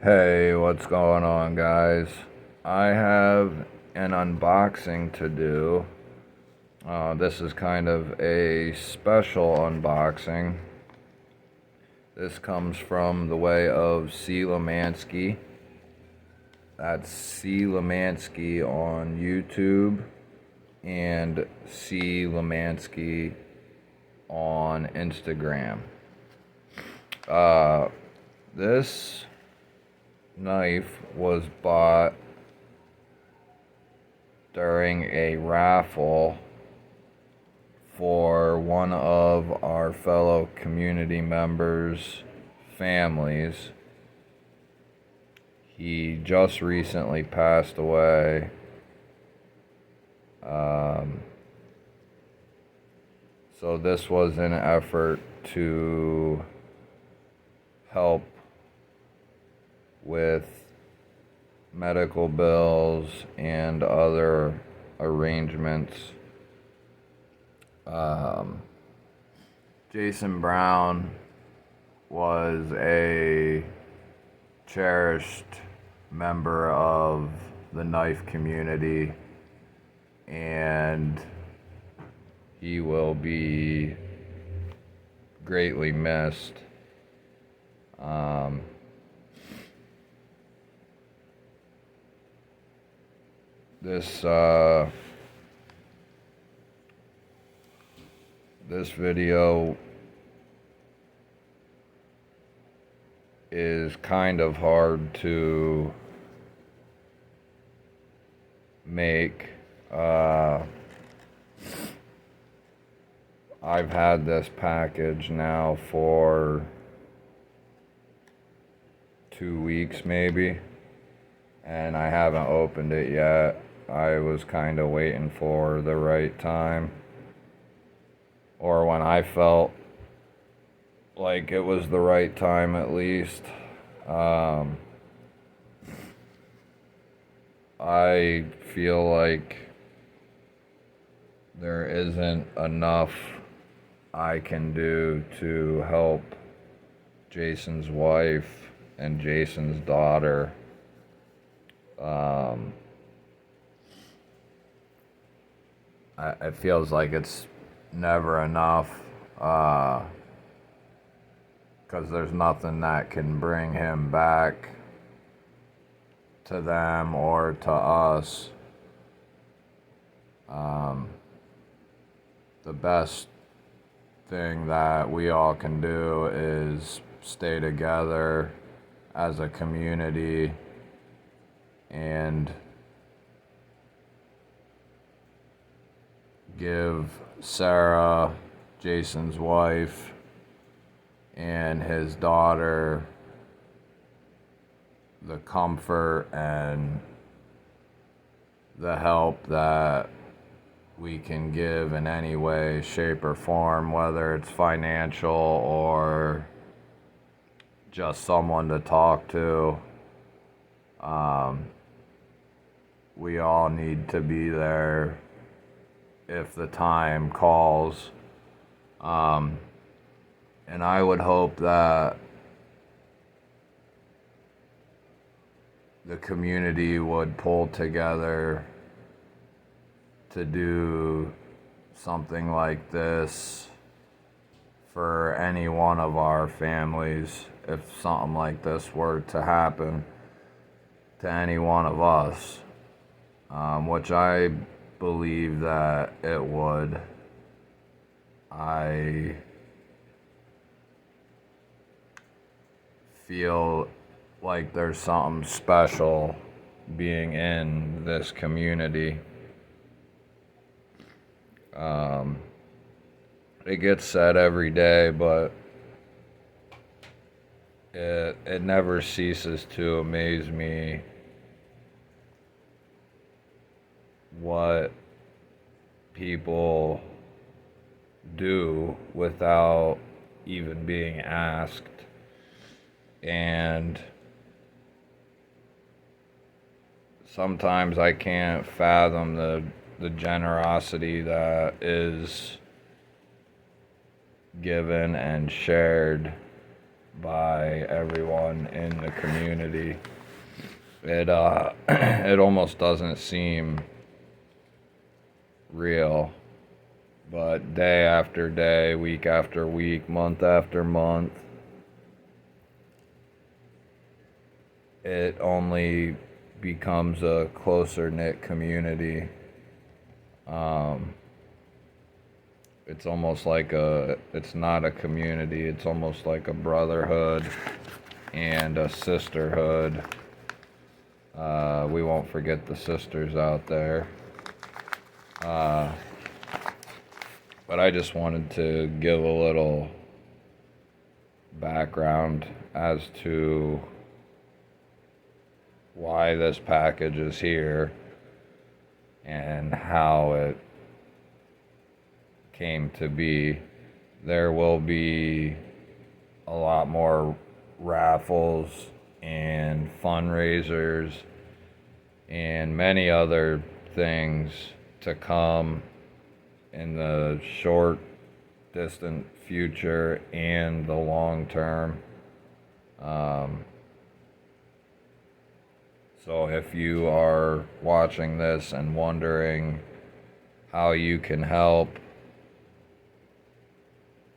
Hey, what's going on, guys? I have an unboxing to do. This is kind of a special unboxing. This comes from the way of C. Lemansky. That's C. Lemansky on YouTube and C. Lemansky on Instagram. This knife was bought during a raffle for one of our fellow community members' families. He just recently passed away. So this was an effort to help with medical bills and other arrangements. Jason Brown was a cherished member of the knife community, and he will be greatly missed. This video is kind of hard to make. I've had this package now for 2 weeks maybe, and I haven't opened it yet. I was kind of waiting for the right time, or when I felt like it was the right time at least. I feel like there isn't enough I can do to help Jason's wife and Jason's daughter. It feels like it's never enough, because there's nothing that can bring him back to them or to us. The best thing that we all can do is stay together as a community and give Sarah, Jason's wife, and his daughter the comfort and the help that we can give in any way, shape, or form, whether it's financial or just someone to talk to. We all need to be there if the time calls. And I would hope that the community would pull together to do something like this for any one of our families if something like this were to happen to any one of us, which I believe that it would. I feel like there's something special being in this community. It gets said every day, but it never ceases to amaze me what people do without even being asked. And sometimes I can't fathom the generosity that is given and shared by everyone in the community. It it almost doesn't seem real, but day after day, week after week, month after month, it only becomes a closer knit community. It's almost like it's not a community, it's almost like a brotherhood and a sisterhood. We won't forget the sisters out there. But I just wanted to give a little background as to why this package is here and how it came to be. There will be a lot more raffles and fundraisers and many other things to come in the short, distant future and the long term. So if you are watching this and wondering how you can help,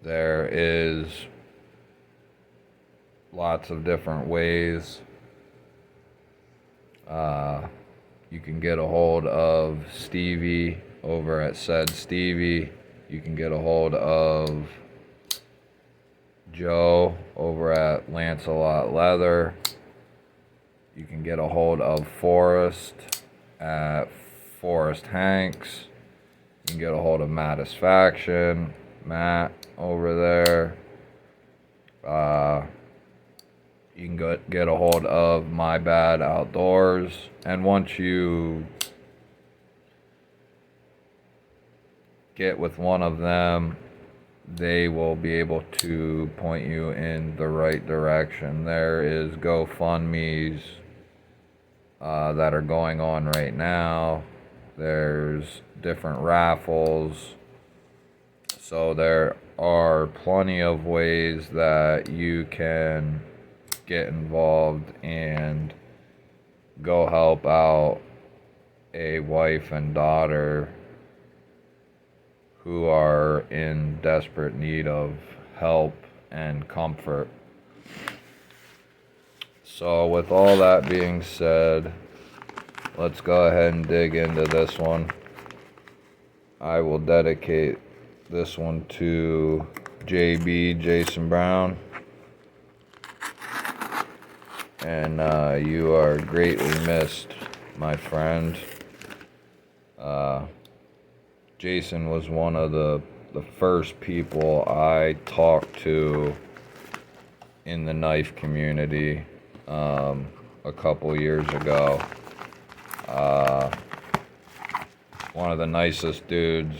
there is lots of different ways. You can get a hold of Stevie over at Said Stevie. You can get a hold of Joe over at Lancelot Leather. You can get a hold of Forrest at Forrest Hanks. You can get a hold of Mattisfaction, Matt over there. You can get a hold of My Bad Outdoors. And once you get with one of them, they will be able to point you in the right direction. There is GoFundMes that are going on right now. There's different raffles. So there are plenty of ways that you can get involved and go help out a wife and daughter who are in desperate need of help and comfort. So with all that being said, let's go ahead and dig into this one. I will dedicate this one to JB, Jason Brown. And you are greatly missed, my friend. Jason was one of the first people I talked to in the knife community a couple years ago. One of the nicest dudes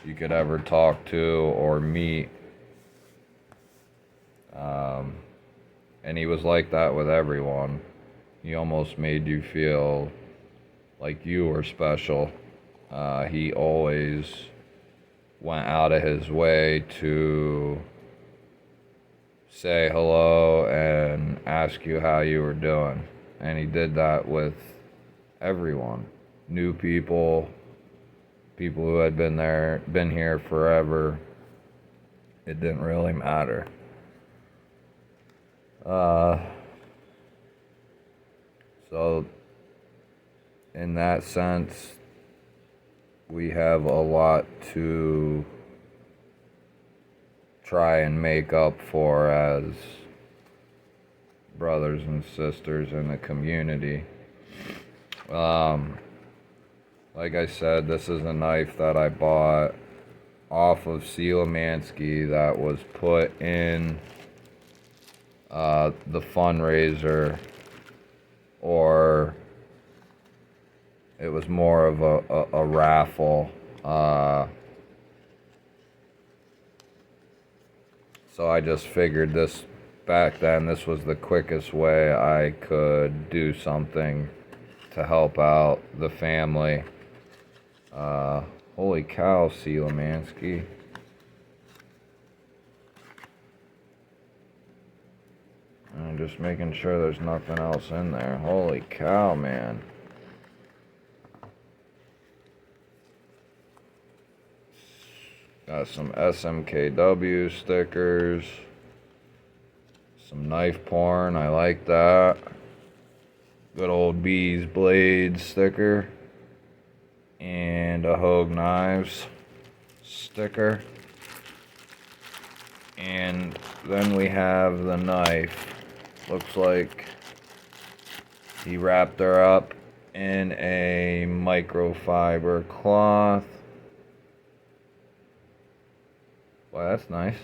you could ever talk to or meet. And he was like that with everyone. He almost made you feel like you were special. He always went out of his way to say hello and ask you how you were doing. And he did that with everyone. New people, people who had been here forever. It didn't really matter. So in that sense, we have a lot to try and make up for as brothers and sisters in the community. Like I said, this is a knife that I bought off of Sealamansky that was put in the fundraiser, or it was more of a raffle. So I just figured back then this was the quickest way I could do something to help out the family. Holy cow, Sealamansky. And just making sure there's nothing else in there. Holy cow, man. Got some SMKW stickers. Some knife porn, I like that. Good old Bees Blades sticker. And a Hogue Knives sticker. And then we have the knife. Looks like he wrapped her up in a microfiber cloth. Well, that's nice.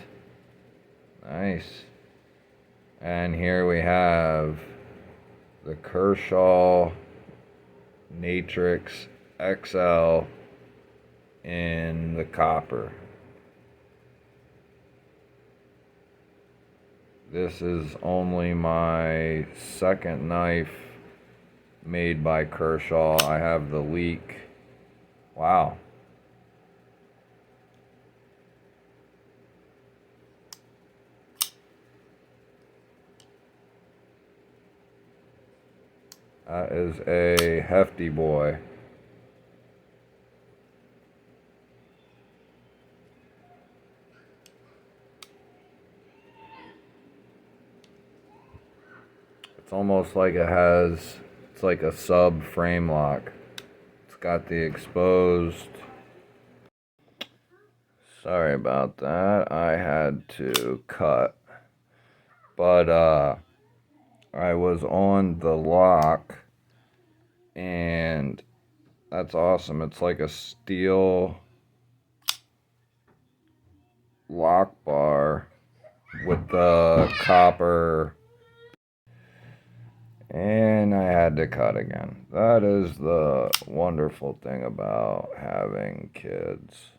Nice. And here we have the Kershaw Natrix XL in the copper. This is only my second knife made by Kershaw. I have the leak. Wow. That is a hefty boy. It's almost like it's like a sub frame lock. It's got the exposed. Sorry about that. I had to cut. But, I was on the lock, and that's awesome. It's like a steel lock bar with the copper, and I had to cut again. That is the wonderful thing about having kids.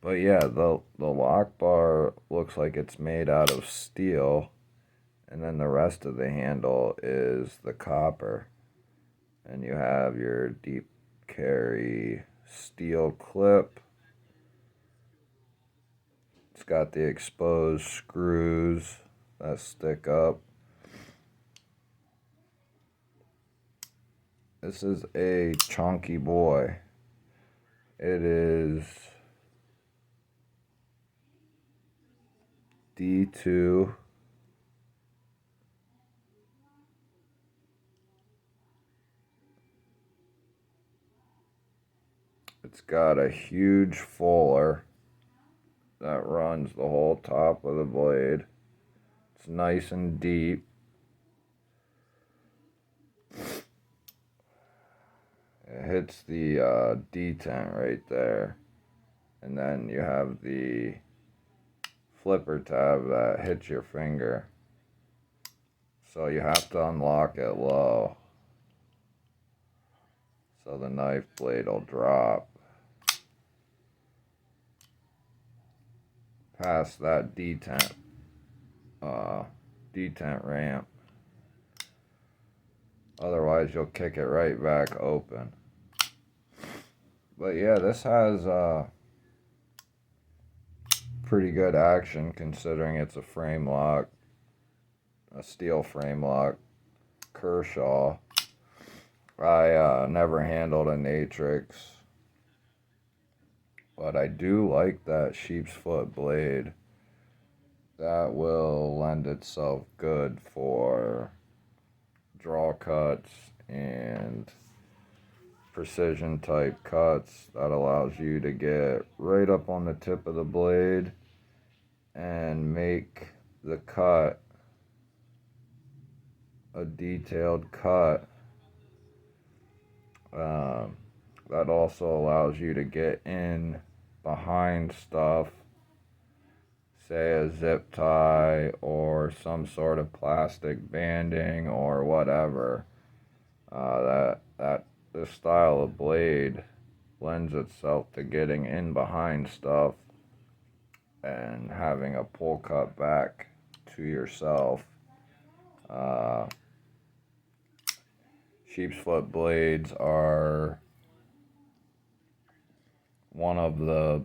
But yeah, the lock bar looks like it's made out of steel, and then the rest of the handle is the copper. And you have your deep carry steel clip. It's got the exposed screws that stick up. This is a chunky boy. It is D2. It's got a huge fuller that runs the whole top of the blade. It's nice and deep. It hits the detent right there. And then you have the flipper tab that hits your finger. So you have to unlock it low, so the knife blade will drop past that detent ramp. Otherwise you'll kick it right back open. But yeah, this has pretty good action considering it's a frame lock, a steel frame lock Kershaw. I never handled a Natrix, but I do like that sheep's foot blade. That will lend itself good for draw cuts and precision type cuts. That allows you to get right up on the tip of the blade and make the cut a detailed cut. That also allows you to get in behind stuff, say a zip tie or some sort of plastic banding or whatever. This style of blade lends itself to getting in behind stuff and having a pull cut back to yourself. Sheep's foot blades are one of the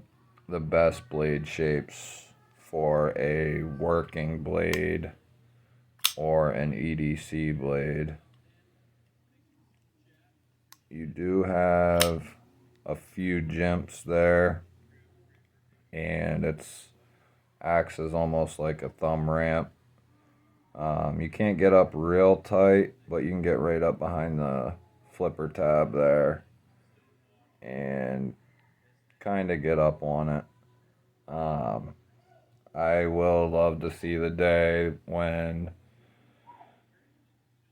best blade shapes for a working blade or an EDC blade. You do have a few jimps there, and it's acts as almost like a thumb ramp. You can't get up real tight, but you can get right up behind the flipper tab there and kind of get up on it. I will love to see the day when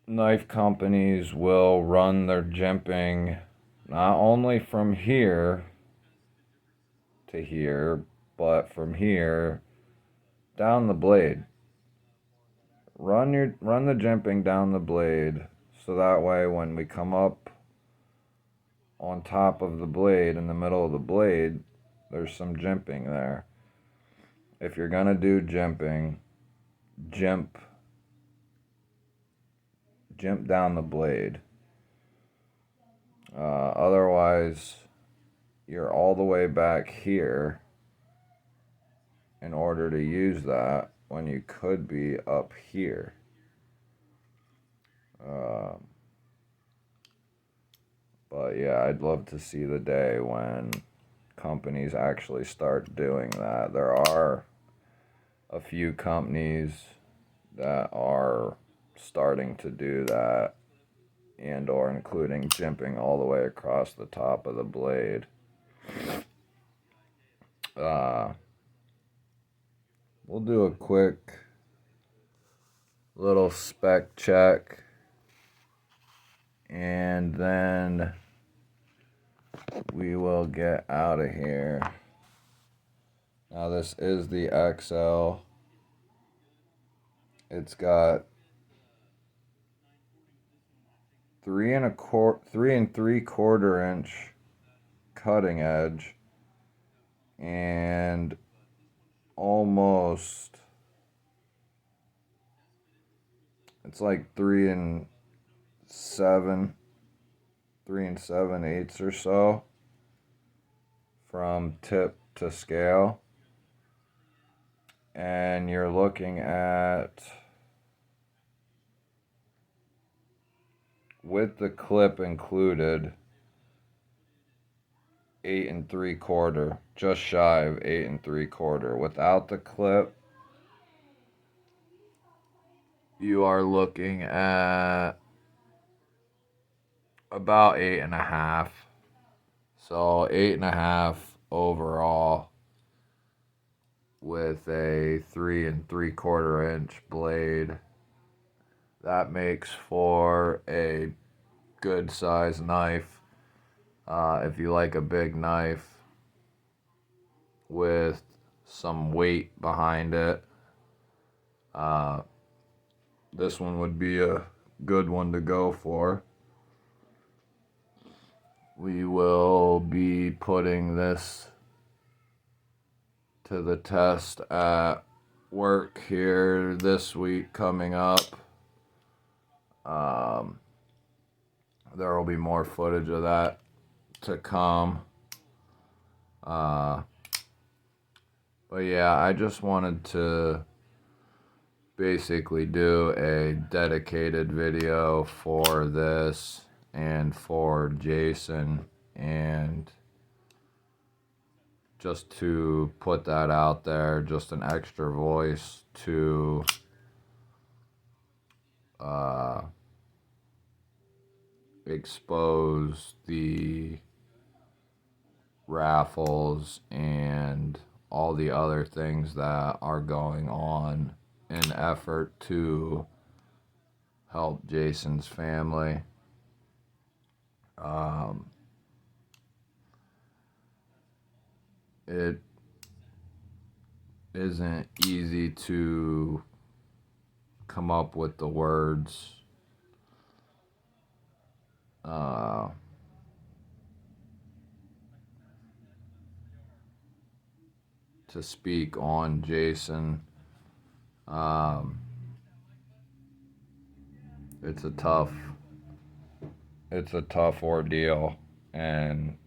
knife companies will run their jimping not only from here to here, but from here down the blade. Run the jimping down the blade, so that way when we come up on top of the blade, in the middle of the blade, there's some jimping there. If you're gonna do jimping, jimp down the blade. Otherwise, you're all the way back here in order to use that when you could be up here. But yeah, I'd love to see the day when companies actually start doing that. There are a few companies that are starting to do that, and or including jimping all the way across the top of the blade. We'll do a quick little spec check, and then we will get out of here. Now this is the XL. It's got 3 3/4 inch cutting edge, and almost, it's like 3 7/8 or so from tip to scale. And you're looking at, with the clip included, 8 3/4, just shy of 8 3/4. Without the clip, you are looking at about 8.5. So 8.5 overall, with a 3 3/4 inch blade. That makes for a good size knife. If you like a big knife with some weight behind it, this one would be a good one to go for. We will be putting this to the test at work here this week coming up. There will be more footage of that to come. But yeah, I just wanted to basically do a dedicated video for this and for Jason, and just to put that out there, just an extra voice to expose the raffles and all the other things that are going on in effort to help Jason's family. It isn't easy to come up with the words to speak on Jason. It's a tough ordeal, and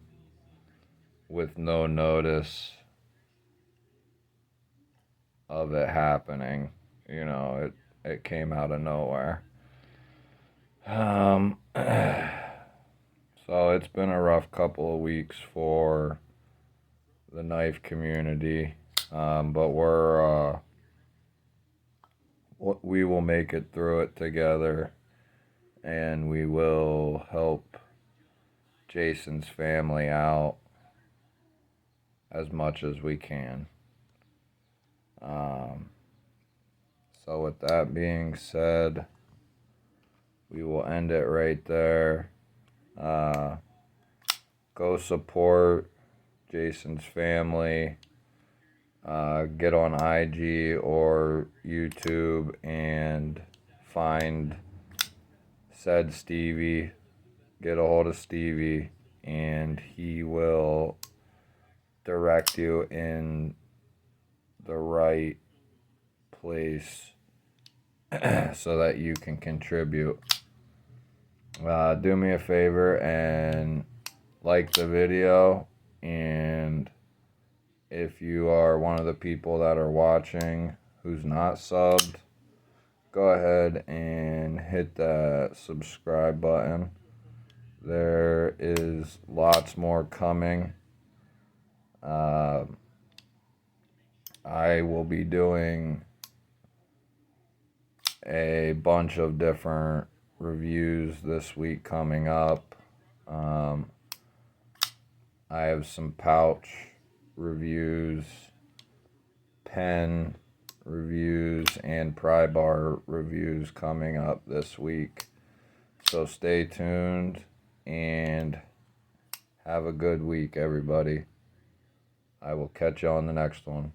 with no notice, of it happening. It came out of nowhere. So it's been a rough couple of weeks for the knife community, but we will make it through it together, and we will help Jason's family out as much as we can. So with that being said, we will end it right there. Go support Jason's family. Get on IG or YouTube and find said Stevie. Get a hold of Stevie, and he will direct you in the right place so that you can contribute. Do me a favor and like the video, and if you are one of the people that are watching who's not subbed, go ahead and hit that subscribe button. There is lots more coming. I will be doing a bunch of different reviews this week coming up. I have some pouch reviews, pen reviews, and pry bar reviews coming up this week. So stay tuned and have a good week, everybody. I will catch you on the next one.